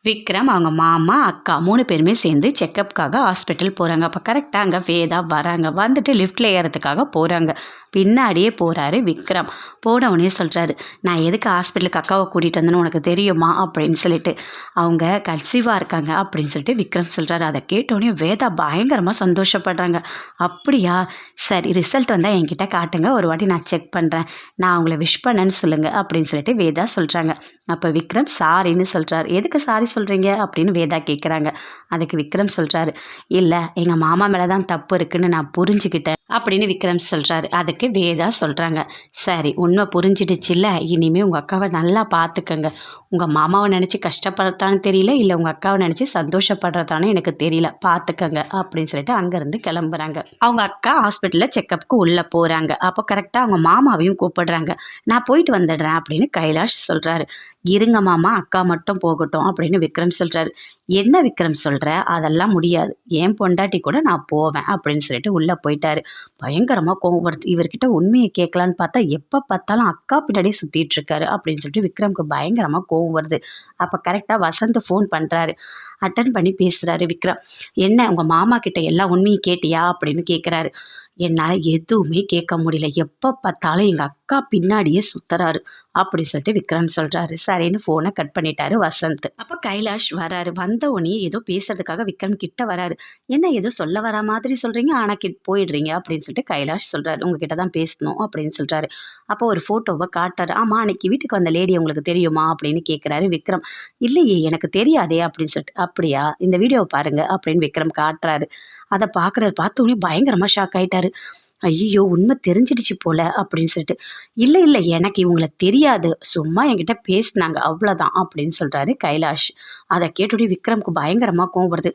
விக்ரம் அவங்க மாமா அக்கா 3 பேருமே சேர்ந்து செக்கப்புக்காக ஹாஸ்பிட்டல் போகிறாங்க. அப்போ கரெக்டாக அங்கே வேதா வராங்க. வந்துட்டு லிஃப்ட்டில் ஏறதுக்காக போகிறாங்க. பின்னாடியே போகிறாரு விக்ரம். போனவனே சொல்கிறாரு, நான் எதுக்கு ஹாஸ்பிட்டலுக்கு அக்காவை கூட்டிகிட்டு வந்தேன்னு உனக்கு தெரியுமா அப்படின்னு சொல்லிட்டு. அவங்க கன்சீவாக இருக்காங்க அப்படின்னு சொல்லிட்டு விக்ரம் சொல்கிறாரு. அதை கேட்டோடனே வேதா பயங்கரமாக சந்தோஷப்படுறாங்க. அப்படியா, சரி ரிசல்ட் வந்தால் என்கிட்ட காட்டுங்க, ஒரு வாட்டி நான் செக் பண்ணுறேன், நான் அவங்கள விஷ் பண்ணேன்னு சொல்லுங்கள் அப்படின்னு சொல்லிட்டு வேதா சொல்கிறாங்க. அப்போ விக்ரம் சாரின்னு சொல்கிறார். எதுக்கு சாரி சொல்கிறீங்க அப்படின்னு வேதா கேட்குறாங்க. அதுக்கு விக்ரம் சொல்கிறாரு, இல்லை எங்கள் மாமா மேலே தான் தப்பு இருக்குன்னு நான் புரிஞ்சுக்கிட்டேன் அப்படின்னு விக்ரம் சொல்கிறாரு. அதுக்கு வேதா சொல்கிறாங்க, சரி உண்மை புரிஞ்சிடுச்சுல்ல, இனிமேல் உங்கள் அக்காவை நல்லா பார்த்துக்கங்க. உங்கள் மாமாவை நினச்சி கஷ்டப்படுறதான்னு தெரியல, இல்லை உங்கள் அக்காவை நினச்சி சந்தோஷப்படுறதானு எனக்கு தெரியல, பார்த்துக்கங்க அப்படின்னு சொல்லிட்டு அங்கேருந்து கிளம்புறாங்க. அவங்க அக்கா ஹாஸ்பிட்டலில் செக்கப்புக்கு உள்ளே போகிறாங்க. அப்போ கரெக்டாக அவங்க மாமாவையும் கூப்பிடுறாங்க. நான் போயிட்டு வந்துடுறேன் அப்படின்னு கைலாஷ் சொல்கிறாரு. இருங்க மாமா, அக்கா மட்டும் போகட்டும் அப்படின்னு விக்ரம் சொல்கிறாரு. என்ன விக்ரம் சொல்கிற, அதெல்லாம் முடியாது, என் பொண்டாட்டி கூட நான் போவேன் அப்படின்னு சொல்லிட்டு உள்ளே போயிட்டாரு. பயங்கரமாக கோவம் வருது. இவர்கிட்ட உண்மையை கேட்கலான்னு பார்த்தா எப்போ பார்த்தாலும் அக்கா பின்னாடியே சுற்றிட்டு இருக்காரு அப்படின்னு சொல்லிட்டு விக்ரம்க்கு பயங்கரமாக கோவம் வருது. அப்போ கரெக்டாக வசந்த் ஃபோன் பண்ணுறாரு. அட்டன் பண்ணி பேசுகிறாரு விக்ரம். என்ன உங்கள் மாமா கிட்ட எல்லா உண்மையும் கேட்டியா அப்படின்னு கேட்குறாரு. என்னால் எதுவுமே கேட்க முடியல, எப்போ பார்த்தாலும் எங்கள் அக்கா பின்னாடியே சுற்றுறாரு அப்படின்னு சொல்லிட்டு விக்ரம் சொல்கிறாரு. சரின்னு ஃபோனை கட் பண்ணிட்டாரு வசந்த். அப்போ கைலாஷ் வராரு. வந்தவொடனே ஏதோ பேசுறதுக்காக விக்ரம் கிட்ட வராரு. என்ன ஏதோ சொல்ல வர மாதிரி சொல்கிறீங்க, ஆனால் போயிடுறீங்க அப்படின்னு சொல்லிட்டு கைலாஷ் சொல்கிறாரு. உங்ககிட்ட தான் பேசணும் அப்படின்னு சொல்கிறாரு. அப்போ ஒரு ஃபோட்டோவை காட்டுறாரு. ஆமாம், அன்னைக்கு வீட்டுக்கு வந்த லேடி உங்களுக்கு தெரியுமா அப்படின்னு கேட்குறாரு விக்ரம். இல்லையே எனக்கு தெரியாதே அப்படின்னு சொல்லிட்டு. அப்படியா, இந்த வீடியோவை பாருங்க அப்படின்னு விக்ரம் காட்டுறாரு. அதை பார்த்தோன்னே பயங்கரமாக ஷாக் ஆகிட்டாரு. ஐயோ, உண்மை தெரிஞ்சிடுச்சு போல அப்படின்னு சொல்லிட்டு. இல்லை எனக்கு இவங்களை தெரியாது, சும்மா என்கிட்ட பேசினாங்க அவ்வளோதான் அப்படின்னு சொல்கிறாரு கைலாஷ். அதை கேட்டுட்டு விக்ரம்க்கு பயங்கரமாக கோவம் வருது.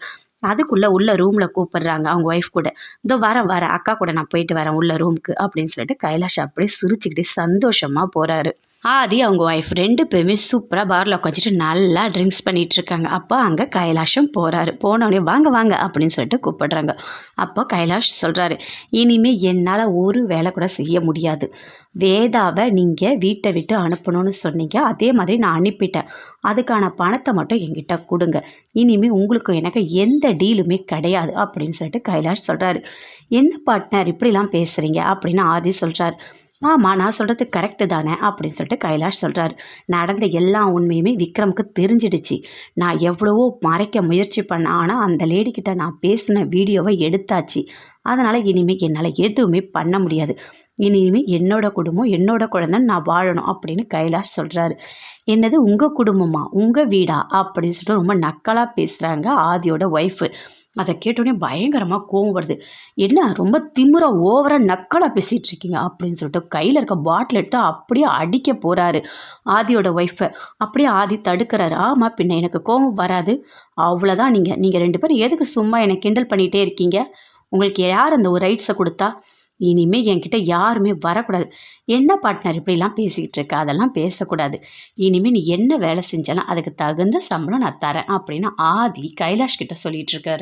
அதுக்குள்ளே உள்ள ரூமில் கூப்பிடுறாங்க அவங்க ஒய்ஃப் கூட. இதோ வரேன் அக்கா கூட நான் போயிட்டு வரேன் உள்ள ரூமுக்கு அப்படின்னு சொல்லிட்டு கைலாஷ் அப்படியே சிரிச்சுக்கிட்டு சந்தோஷமாக போகிறாரு. ஆதி அவங்க ஒய்ஃப் 2 பேருமே சூப்பராக பாரில் உட்காந்துட்டு நல்லா ட்ரிங்க்ஸ் பண்ணிகிட்டு இருக்காங்க. அப்போ அங்கே கைலாஷும் போகிறாரு. போனோடனே வாங்க அப்படின்னு சொல்லிட்டு கூப்பிடுறாங்க. அப்போ கைலாஷ் சொல்கிறாரு, இனிமேல் என்னால் ஒரு வேலை கூட செய்ய முடியாது. வேதாவை நீங்கள் வீட்டை விட்டு அனுப்பணும்னு சொன்னீங்க, அதே மாதிரி நான் அனுப்பிட்டேன். அதுக்கான பணத்தை மட்டும் என்கிட்ட கொடுங்க. இனிமேல் உங்களுக்கு எனக்கு எந்த டீலுமே கிடையாது அப்படின்னு சொல்லிட்டு கைலாஷ் சொல்கிறாரு. என்ன பார்ட்னர் இப்படிலாம் பேசுகிறீங்க அப்படின்னு ஆதி சொல்கிறார். ஆமாம், நான் சொல்கிறது கரெக்டு தானே அப்படின்னு சொல்லிட்டு கைலாஷ் சொல்கிறார். நடந்த எல்லா உண்மையுமே விக்ரமுக்கு தெரிஞ்சிடுச்சு. நான் எவ்வளவோ மறைக்க முயற்சி பண்ணேன், ஆனால் அந்த லேடிக்கிட்ட நான் பேசின வீடியோவை எடுத்தாச்சு. அதனால் இனிமேல் என்னால் எதுவுமே பண்ண முடியாது. இனிமேல் என்னோட குடும்பம் என்னோட குழந்தைன்னு நான் வாழணும் அப்படின்னு கைலாஷ் சொல்கிறாரு. என்னது உங்கள் குடும்பமா, உங்கள் வீடா அப்படின்னு சொல்லிட்டு ரொம்ப நக்கலாக பேசுகிறாங்க ஆதியோட ஒய்ஃபு. அதை கேட்டோடனே பயங்கரமாக கோவம் வருது. என்ன ரொம்ப திமிராக ஓவராக நக்கலாக பேசிகிட்டு இருக்கீங்க அப்படின்னு சொல்லிட்டு கையில் இருக்க பாட்டில் எடுத்து அப்படியே அடிக்க போகிறாரு ஆதியோட ஒய்ஃபை. அப்படியே ஆதி தடுக்கிறாரு. ஆமாம், பின்ன எனக்கு கோவம் வராது, அவ்வளோதான். நீங்கள் 2 பேரும் எதுக்கு சும்மா என்னை கிண்டல் பண்ணிகிட்டே இருக்கீங்க? உங்களுக்கு யார் அந்த ஒரு ரைட்ஸை கொடுத்தா? இனிமேல் என்கிட்ட யாருமே வரக்கூடாது. என்ன பார்ட்னர் இப்படிலாம் பேசிக்கிட்டு இருக்க, அதெல்லாம் பேசக்கூடாது. இனிமேல் நீ என்ன வேலை செஞ்சாலும் அதுக்கு தகுந்த சம்பளம் நான் தரேன் அப்படின்னு ஆதி கைலாஷ் கிட்ட சொல்லிட்டு இருக்காரு.